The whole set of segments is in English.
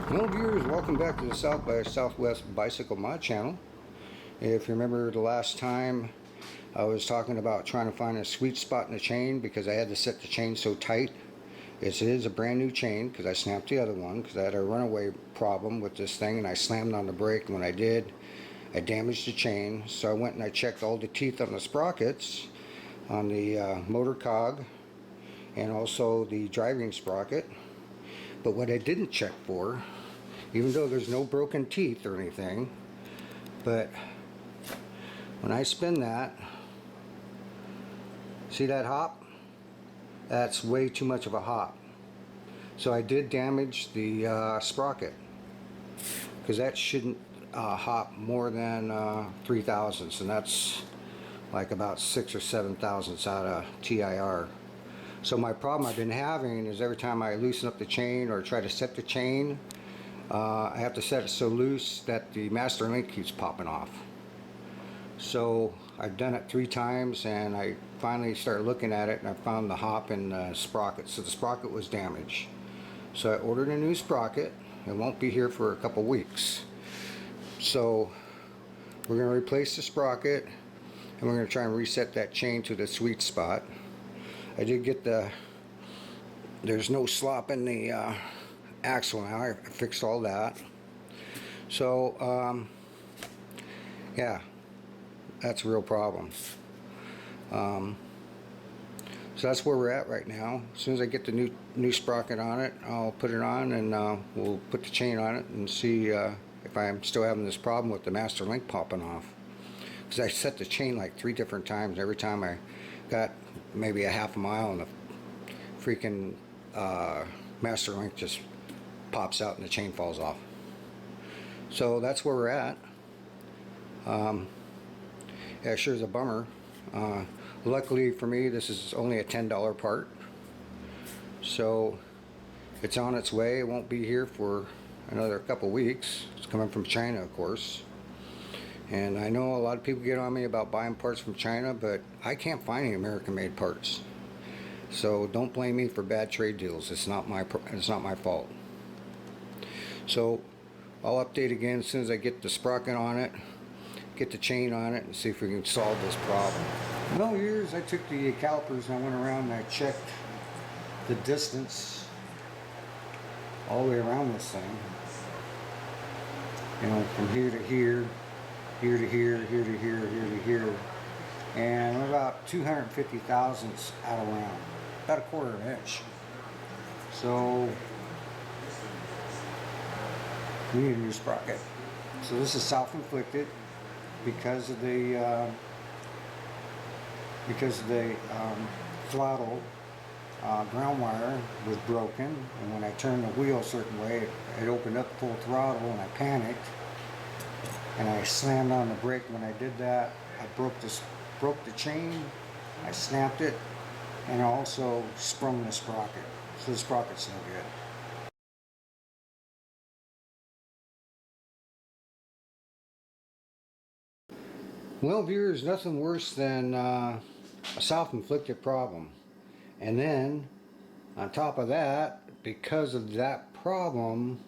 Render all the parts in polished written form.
Hello viewers, welcome back to the South by Southwest Bicycle Mod channel. If you remember the last time I was talking about trying to find a sweet spot in the chain because I had to set the chain so tight. It is a brand new chain because I snapped the other one because I had a runaway problem with this thing and I slammed on the brake, and when I did I damaged the chain. So I went and I checked all the teeth on the sprockets on the motor cog and also the driving sprocket. But what I didn't check for, even though there's no broken teeth or anything, but when I spin that, see that hop? That's way too much of a hop. So I did damage the sprocket, because that shouldn't hop more than 3 thousandths, and that's like about 6 or 7 thousandths out of TIR. So my problem I've been having is every time I loosen up the chain or try to set the chain, I have to set it so loose that the master link keeps popping off. So I've done it 3 times and I finally started looking at it and I found the hop in the sprocket. So the sprocket was damaged. So I ordered a new sprocket. It won't be here for a couple weeks. So we're going to replace the sprocket and we're going to try and reset that chain to the sweet spot. I did get there's no slop in the axle now. I fixed all that. So yeah, that's a real problem. So that's where we're at right now. As soon as I get the new sprocket on it, I'll put it on and we'll put the chain on it and see if I'm still having this problem with the master link popping off. Because I set the chain like 3 different times. Every time I got maybe a half a mile and the freaking master link just pops out and the chain falls off. So that's where we're at. Yeah, it sure is a bummer. Luckily for me, this is only a $10 part, so it's on its way. It won't be here for another couple weeks. It's coming from China, of course. And I know a lot of people get on me about buying parts from China, but I can't find any American-made parts. So don't blame me for bad trade deals. It's not my fault. So I'll update again as soon as I get the sprocket on it, get the chain on it, and see if we can solve this problem. Well, viewers, I took the calipers and I went around and I checked the distance all the way around this thing. You know, from here to here, here to here, here to here, here to here, and I'm about 250 thousandths out of round, about a quarter of an inch. So we need a new sprocket. So this is self-inflicted because of the throttle ground wire was broken, and when I turned the wheel a certain way, it opened up full throttle, and I panicked. And I slammed on the brake. When I did that, I broke the chain, I snapped it, and I also sprung the sprocket. So the sprocket's no good. Well, viewers, nothing worse than a self-inflicted problem. And then, on top of that, because of that problem,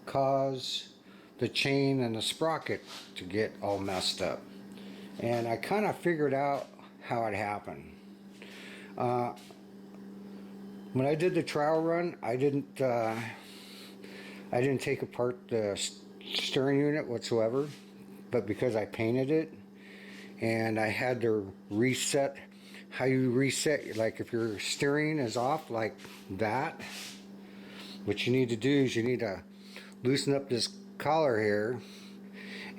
caused the chain and the sprocket to get all messed up. And I kind of figured out how it happened. When I did the trial run, I didn't take apart the steering unit whatsoever, but because I painted it and I had to reset how you reset, like if your steering is off like that, what you need to do is you need to loosen up this collar here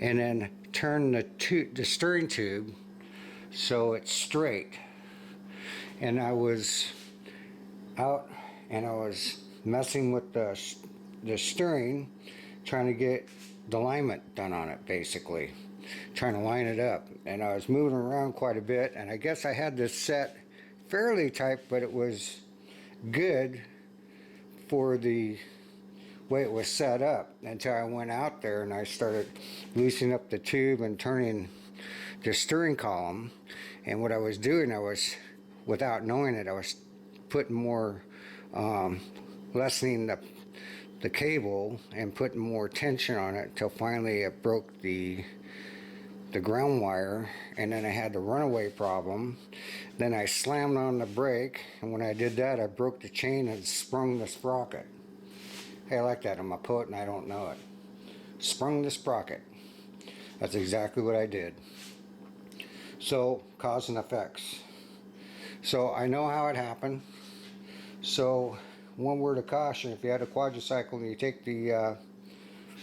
and then turn the steering tube so it's straight. And I was out and I was messing with the steering, trying to get the alignment done on it, basically trying to line it up, and I was moving around quite a bit, and I guess I had this set fairly tight, but it was good for the way it was set up until I went out there and I started loosening up the tube and turning the steering column. And what I was doing, I was, without knowing it, I was putting more lessening the cable and putting more tension on it till finally it broke the ground wire, and then I had the runaway problem. Then I slammed on the brake, and when I did that, I broke the chain and sprung the sprocket. Hey, I like that. I'm a poet and I don't know it. Sprung the sprocket. That's exactly what I did. So, cause and effects. So I know how it happened. So one word of caution: if you had a quadricycle and you take the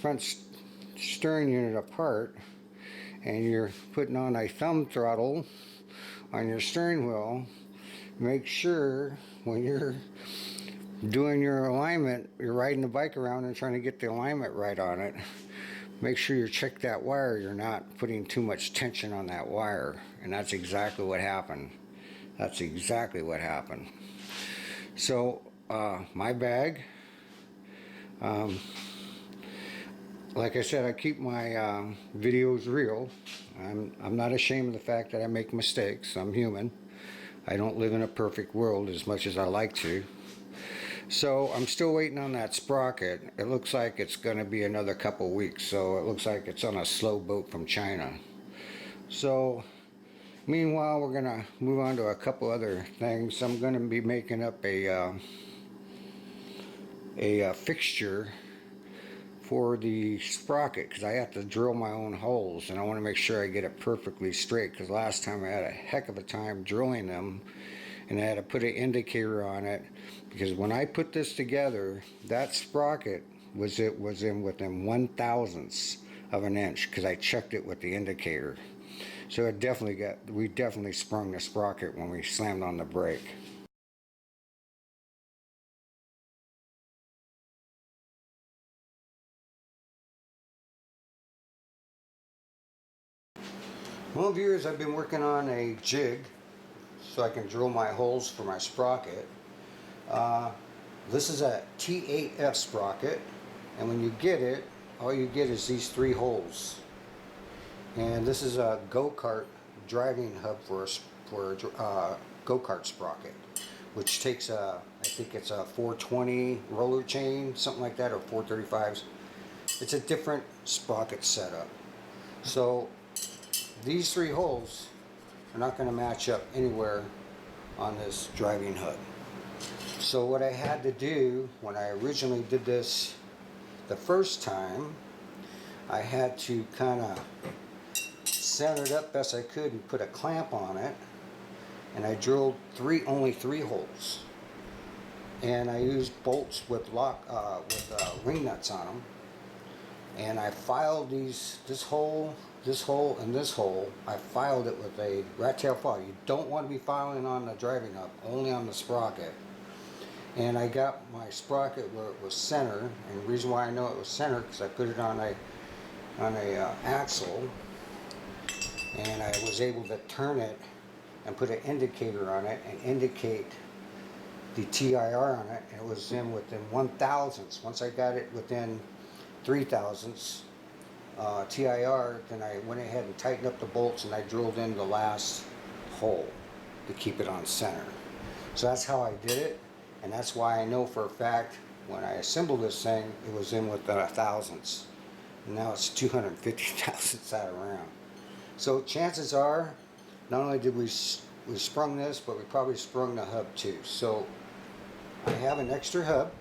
front steering unit apart and you're putting on a thumb throttle on your steering wheel, make sure when you're doing your alignment, you're riding the bike around and trying to get the alignment right on it, make sure you check that wire. You're not putting too much tension on that wire. And that's exactly what happened. That's exactly what happened. So my bag, like I said, I keep my videos real. I'm not ashamed of the fact that I make mistakes. I'm human. I don't live in a perfect world as much as I like to. So I'm still waiting on that sprocket. It looks like it's going to be another couple weeks. So it looks like it's on a slow boat from China. So meanwhile, we're going to move on to a couple other things. I'm going to be making up a fixture for the sprocket, because I have to drill my own holes and I want to make sure I get it perfectly straight, because last time I had a heck of a time drilling them and I had to put an indicator on it, because when I put this together, that sprocket was in within 1/1000th of an inch, because I checked it with the indicator. So we definitely sprung the sprocket when we slammed on the brake. Well, viewers, I've been working on a jig so I can drill my holes for my sprocket. This is a T8F sprocket, and when you get it, all you get is these 3 holes. And this is a go-kart driving hub for a go-kart sprocket, which takes I think it's a 420 roller chain, something like that, or 435s. It's a different sprocket setup. So these 3 holes are not going to match up anywhere on this driving hub. So what I had to do when I originally did this the first time, I had to kind of center it up best I could and put a clamp on it, and I drilled only 3 holes, and I used bolts with ring nuts on them, and I filed this hole, and this hole. I filed it with a rat tail file. You don't want to be filing on the driving hub, only on the sprocket. And I got my sprocket where it was centered, and the reason why I know it was centered because I put it on a axle, and I was able to turn it and put an indicator on it and indicate the TIR on it, and it was in within 1/1000th. Once I got it within 3/1000th TIR, then I went ahead and tightened up the bolts and I drilled in the last hole to keep it on center. So that's how I did it, and that's why I know for a fact when I assembled this thing it was in within 1/1000th, and now it's 250,000ths out of round. So chances are, not only did we sprung this, but we probably sprung the hub too. So I have an extra hub,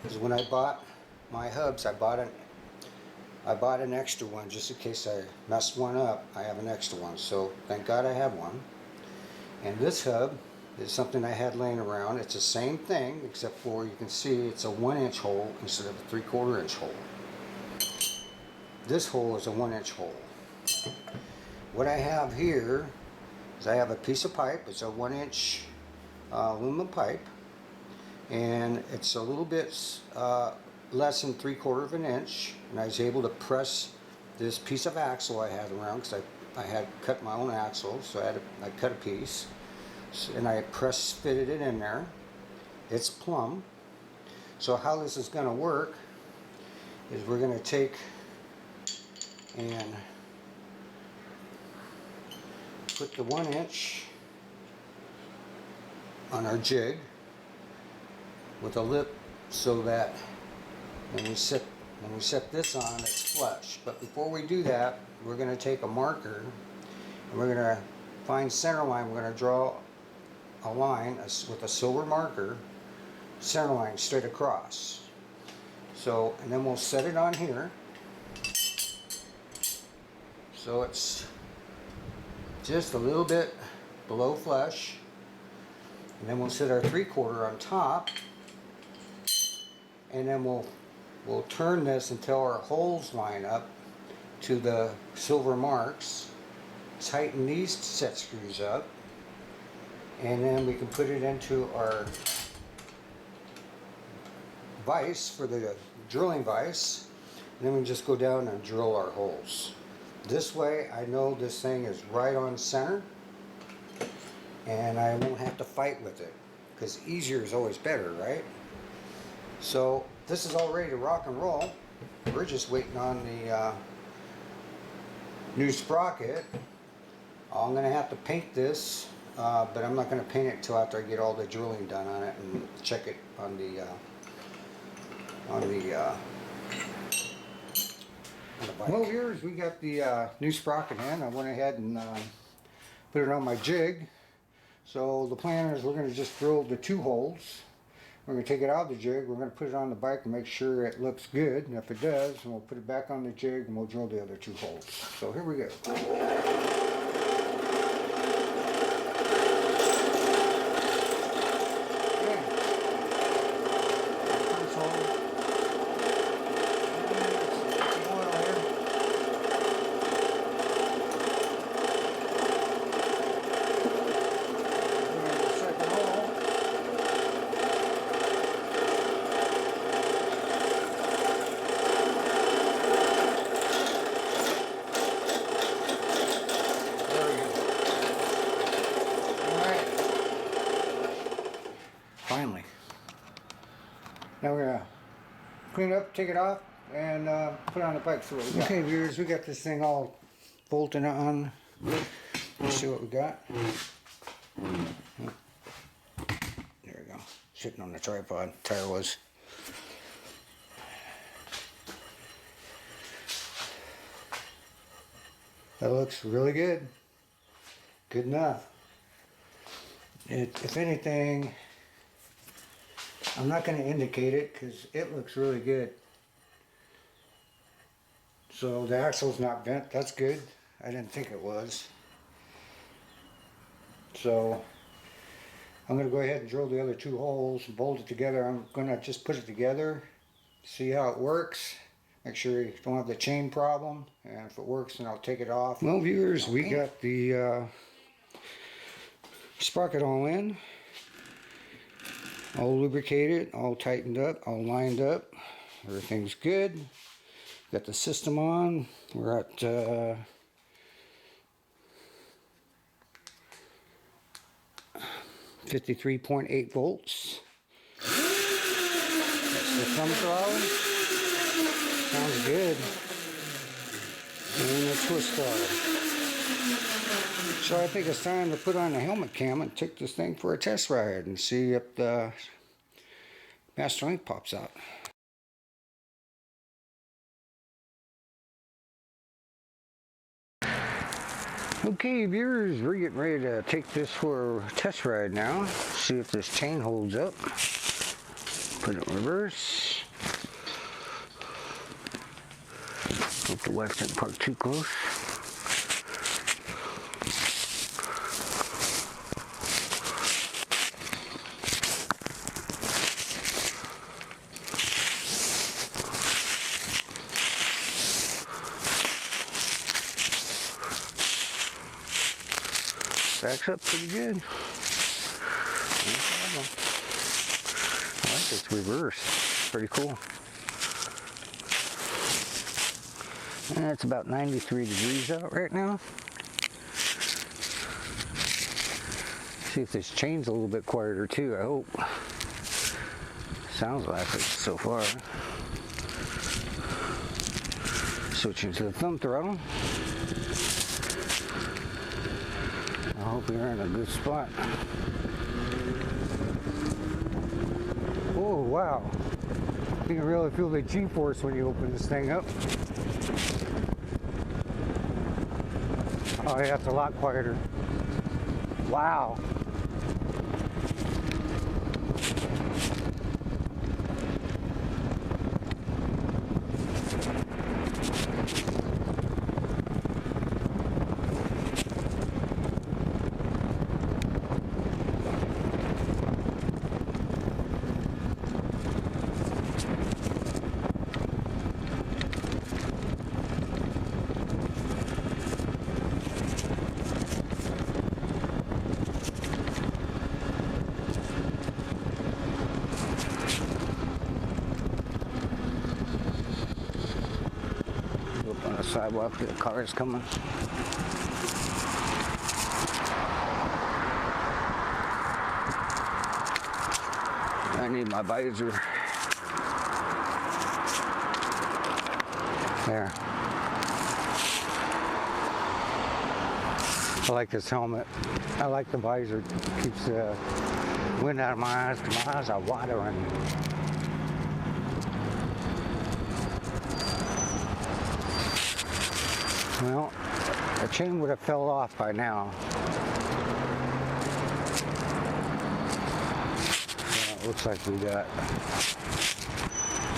because when I bought my hubs, I bought an extra one just in case I messed one up. I have an extra one, so thank God I have one. And this hub is something I had laying around. It's the same thing, except for you can see it's a 1-inch hole instead of a 3/4 inch hole. This hole is a 1-inch hole. What I have here is I have a piece of pipe. It's a 1-inch aluminum pipe, and it's a little bit less than 3/4 of an inch, and I was able to press this piece of axle I had around, because I had cut my own axle, so I cut a piece, and I press fitted it in there. It's plumb. So how this is going to work is we're going to take and put the 1-inch on our jig with a lip so that when we set this on, it's flush. But before we do that, we're going to take a marker and we're going to find center line. We're going to draw a line with a silver marker, center line straight across. So, and then we'll set it on here. So it's just a little bit below flush. And then we'll set our 3/4 on top. And then we'll turn this until our holes line up to the silver marks. Tighten these set screws up. And then we can put it into our vise for the drilling vise, and then we just go down and drill our holes. This way I know this thing is right on center and I won't have to fight with it, because easier is always better, right? So this is all ready to rock and roll. We're just waiting on the new sprocket. I'm going to have to paint this, but I'm not going to paint it until after I get all the drilling done on it and check it on the bike. Well, viewers, we got the new sprocket in. I went ahead and put it on my jig. So the plan is we're going to just drill the 2 holes. We're going to take it out of the jig. We're going to put it on the bike and make sure it looks good. And if it does, we'll put it back on the jig and we'll drill the other 2 holes. So here we go. Finally. Now we're gonna clean it up, take it off, and put it on the bike. So okay, viewers, we got this thing all bolted on. Let's see what we got. There we go. Sitting on the tripod. Tire was. That looks really good. Good enough. If anything, I'm not going to indicate it because it looks really good. So the axle's not bent. That's good. I didn't think it was. So I'm going to go ahead and drill the other 2 holes and bolt it together. I'm going to just put it together, see how it works. Make sure you don't have the chain problem. And if it works, then I'll take it off. Well, viewers, we got the sprocket all in. All lubricated, all tightened up, all lined up. Everything's good. Got the system on. We're at 53.8 volts. That's the thumb throttle. Sounds good. And the twist throttle. So I think it's time to put on the helmet cam and take this thing for a test ride and see if the master link pops out. Okay, viewers, we're getting ready to take this for a test ride now. See if this chain holds up. Put it in reverse. Hope the wife didn't park too close. Backs up pretty good. No problem. I like this reverse. Pretty cool. And it's about 93 degrees out right now. See if this chain's a little bit quieter too, I hope. Sounds like it so far. Switching to the thumb throttle. I hope you're in a good spot. Oh, wow. You can really feel the G-force when you open this thing up. Oh yeah, it's a lot quieter. Wow. On the sidewalk, the car is coming. I need my visor. There. I like this helmet. I like the visor. It keeps the wind out of my eyes. My eyes are watering. Well, the chain would have fell off by now. Well, it looks like we got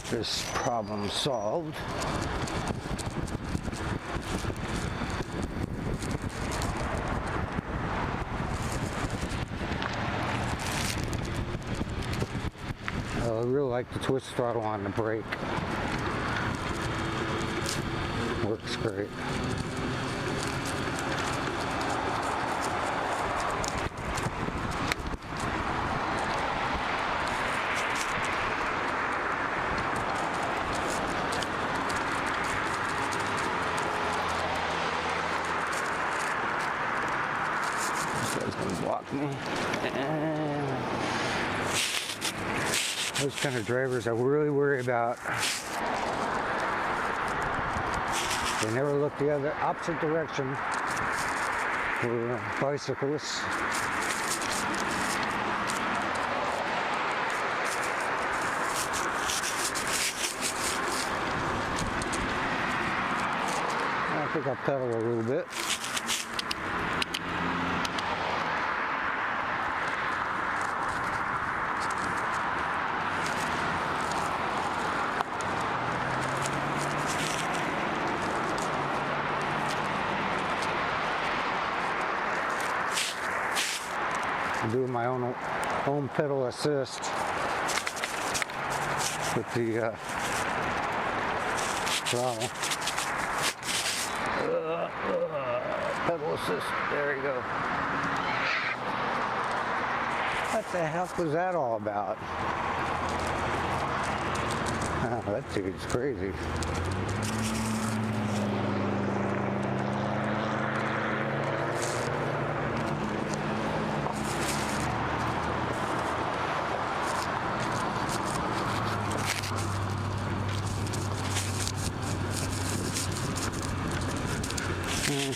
this problem solved. I really like the twist throttle on the brake. Works great. This guy's gonna block me. Those kind of drivers I really worry about. They never look the other opposite direction for bicyclists. I think I'll pedal a little bit. I'm doing my own pedal assist with the throttle. Pedal assist, there you go. What the heck was that all about? Oh, that dude's crazy.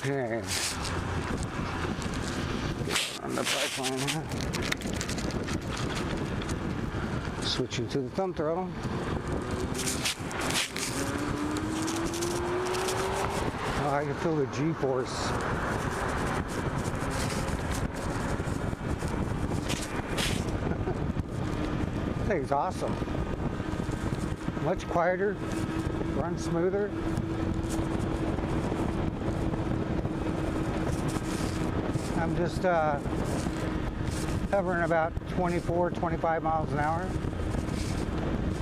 Okay, on the pipeline here. Switching to the thumb throttle. Oh, I can feel the G-force. This thing's awesome. Much quieter, runs smoother. I'm just hovering about 24, 25 miles an hour.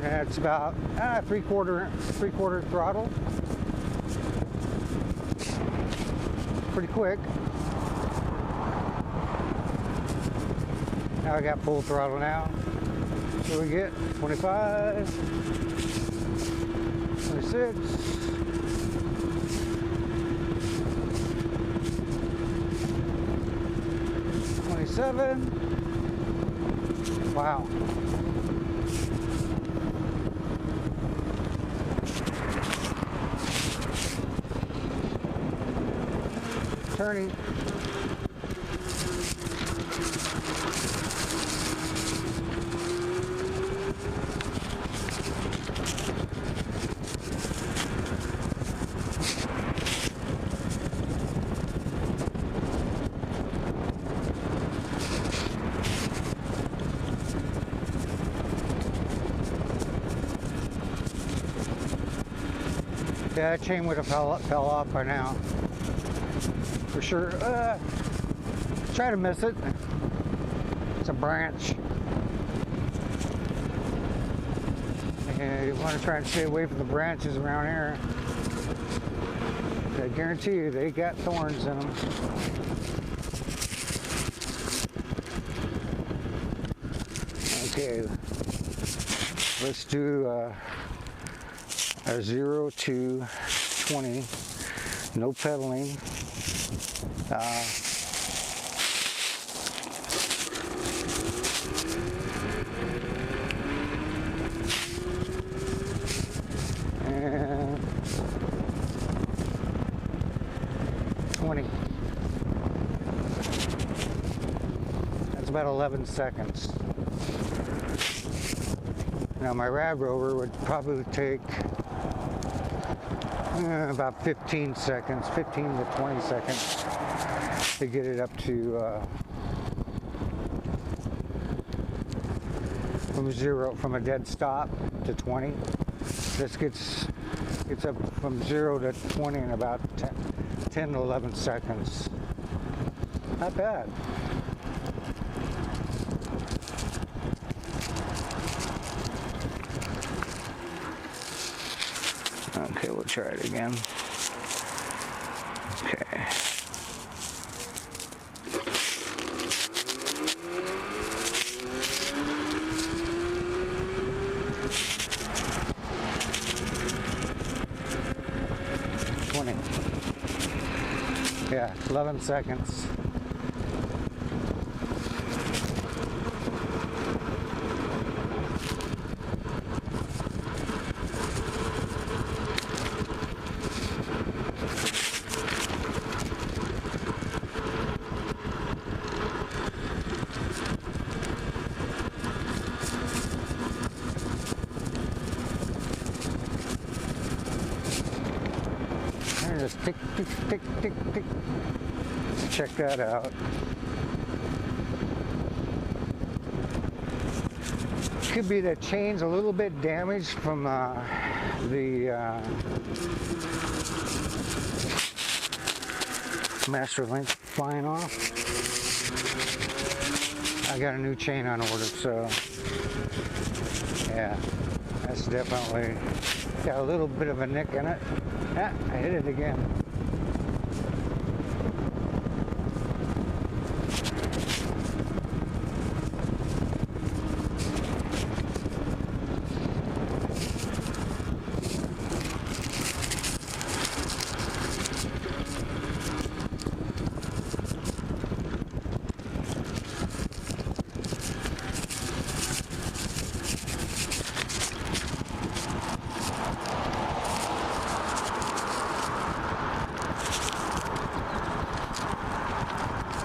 And it's about three-quarter throttle. Pretty quick. Now I got full throttle now. What do we get? 25, 26. 27. Wow. Turning. Yeah, that chain would have fell off by now. For sure. Try to miss it. It's a branch. And you want to try and stay away from the branches around here. I guarantee you they got thorns in them. Okay, let's do a 0 to 20, no pedaling. And 20. That's about 11 seconds. Now my rad rover would probably take about 15 seconds, 15 to 20 seconds to get it up to from a dead stop to 20. This gets up from 0 to 20 in about 10 to 11 seconds. Not bad. Okay, we'll try it again. Okay. Yeah, 11 seconds. Just tick, tick, tick, tick, tick. Check that out. Could be the chain's a little bit damaged from the master link flying off. I got a new chain on order, so yeah, that's definitely got a little bit of a nick in it. Ah, I hit it again.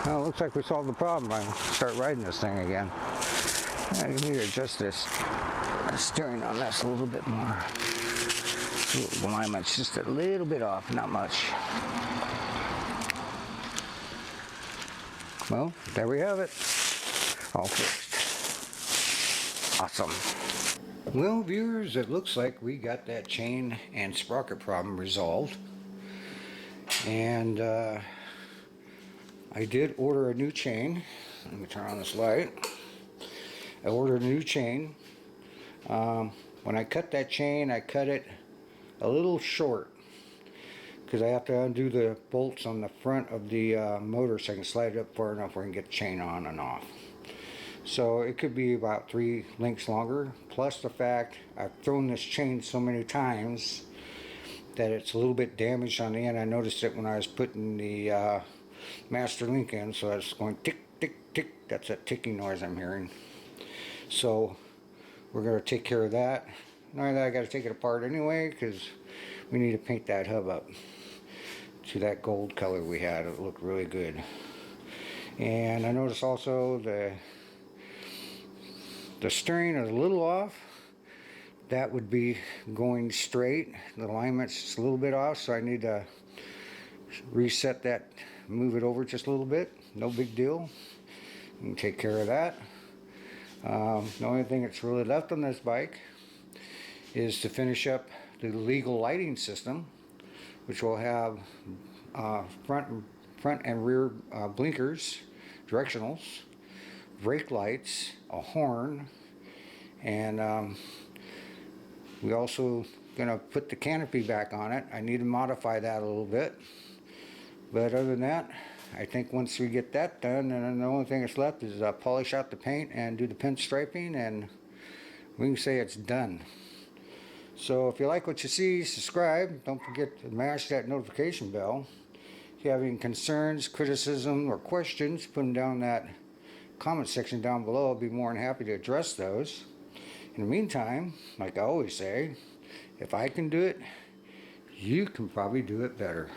Well, it looks like we solved the problem. I can start riding this thing again. I need to adjust this steering on this a little bit more. The alignment's just a little bit off, not much. Well, there we have it. All fixed. Awesome. Well, viewers, it looks like we got that chain and sprocket problem resolved. And I did order a new chain. Let me turn on this light. I ordered a new chain. When I cut that chain, I cut it a little short because I have to undo the bolts on the front of the motor so I can slide it up far enough where I can get the chain on and off. So it could be about 3 links longer, plus the fact I've thrown this chain so many times that it's a little bit damaged on the end. I noticed it when I was putting the master link in, so it's going tick, tick, tick. That's that ticking noise I'm hearing. So we're going to take care of that. Not only that, I got to take it apart anyway because we need to paint that hub up to that gold color we had. It looked really good. And I noticed also the steering is a little off. That would be going straight. The alignment's just a little bit off, so I need to reset that, move it over just a little bit. No big deal. You can take care of that. The only thing that's really left on this bike is to finish up the legal lighting system. which will have front and rear blinkers, directionals, brake lights, a horn, and we also gonna put the canopy back on it. I need to modify that a little bit, but other than that, I think once we get that done, then the only thing that's left is polish out the paint and do the pinstriping, and we can say it's done. So if you like what you see, subscribe. Don't forget to mash that notification bell. If you have any concerns, criticism, or questions, put them down in that comment section down below. I'll be more than happy to address those. In the meantime, like I always say, if I can do it, you can probably do it better.